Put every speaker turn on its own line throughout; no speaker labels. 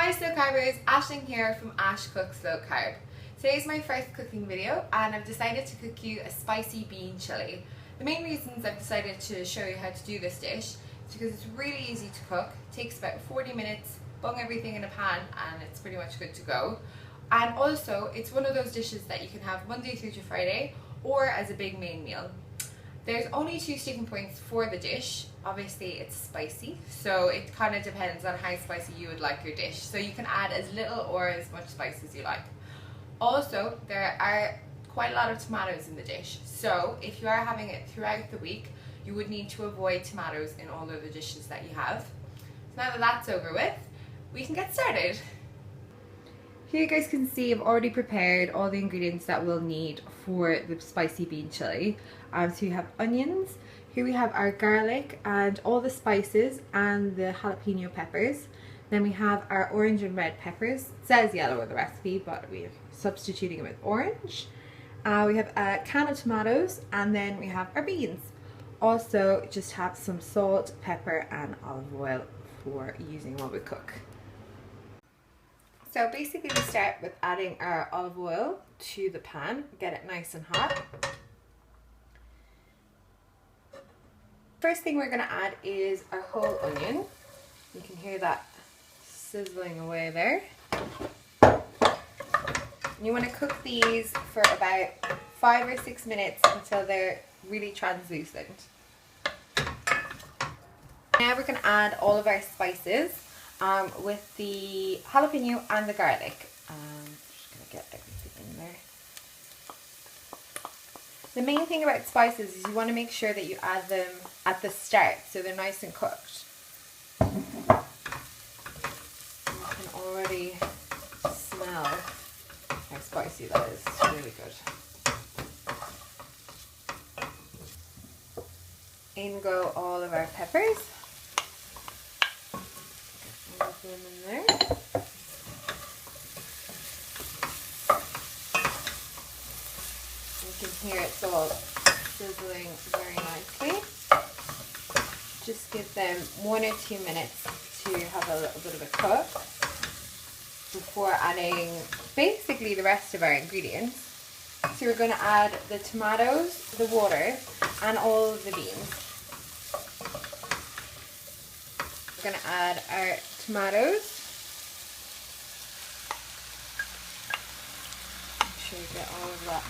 Hi Slow Carbers, Aisling here from Ash Cooks Low Carb. Today is my first cooking video and I've decided to cook you a spicy bean chili. The main reasons I've decided to show you how to do this dish is because it's really easy to cook, it takes about 40 minutes, bung everything in a pan and it's pretty much good to go. And also it's one of those dishes that you can have Monday through to Friday or as a big main meal. There's only two sticking points for the dish. Obviously it's spicy, so it kind of depends on how spicy you would like your dish. So you can add as little or as much spice as you like. Also, there are quite a lot of tomatoes in the dish, so if you are having it throughout the week, you would need to avoid tomatoes in all of the dishes that you have. So now that that's over with, we can get started. Here you guys can see I've already prepared all the ingredients that we'll need for the spicy bean chili. So you have onions, here we have our garlic and all the spices and the jalapeno peppers. Then we have our orange and red peppers. It says yellow in the recipe, but we're substituting it with orange. We have a can of tomatoes and then we have our beans. Also just have some salt, pepper and olive oil for using while we cook. So basically we start with adding our olive oil to the pan, get it nice and hot. First thing we're going to add is our whole onion. You can hear that sizzling away there. You want to cook these for about 5 or 6 minutes until they're really translucent. Now we're going to add all of our spices with the jalapeno and the garlic. I'm just going to get everything in there. The main thing about spices is you want to make sure that you add them at the start so they're nice and cooked. You can already smell how spicy that is. It's really good. In go all of our peppers. All of them in there. You can hear it's all sizzling very nicely. Just give them 1 or 2 minutes to have a little bit of a cook before adding basically the rest of our ingredients. So we're going to add the tomatoes, the water and all of the beans. We're going to add our tomatoes. Make sure you get all of that.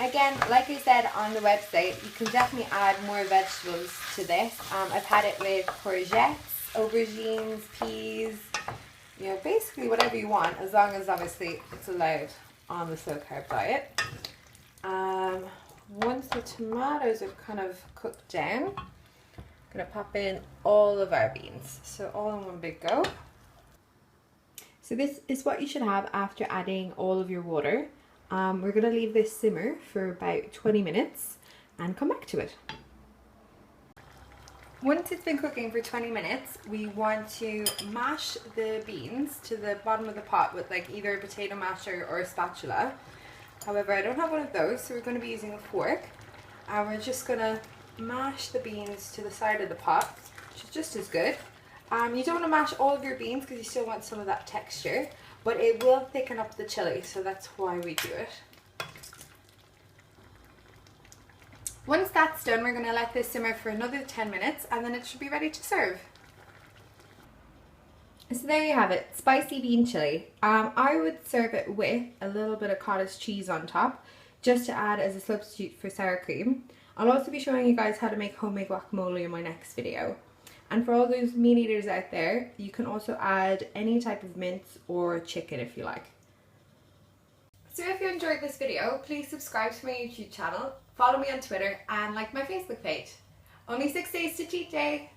Again, like I said on the website, you can definitely add more vegetables to this. I've had it with courgettes, aubergines, peas, you know, basically whatever you want, as long as obviously it's allowed on the slow carb diet. Once the tomatoes have kind of cooked down, I'm going to pop in all of our beans. So all in one big go. So this is what you should have after adding all of your water. We're going to leave this simmer for about 20 minutes and come back to it. Once it's been cooking for 20 minutes, we want to mash the beans to the bottom of the pot with like either a potato masher or a spatula. However, I don't have one of those, so we're going to be using a fork. And we're just going to mash the beans to the side of the pot, which is just as good. You don't want to mash all of your beans because you still want some of that texture. But it will thicken up the chili, so that's why we do it. Once that's done, we're going to let this simmer for another 10 minutes and then it should be ready to serve. So there you have it, spicy bean chili. I would serve it with a little bit of cottage cheese on top, just to add as a substitute for sour cream. I'll also be showing you guys how to make homemade guacamole in my next video. And for all those meat eaters out there, you can also add any type of mince or chicken if you like. So if you enjoyed this video, please subscribe to my YouTube channel, follow me on Twitter and like my Facebook page. Only 6 days to cheat day!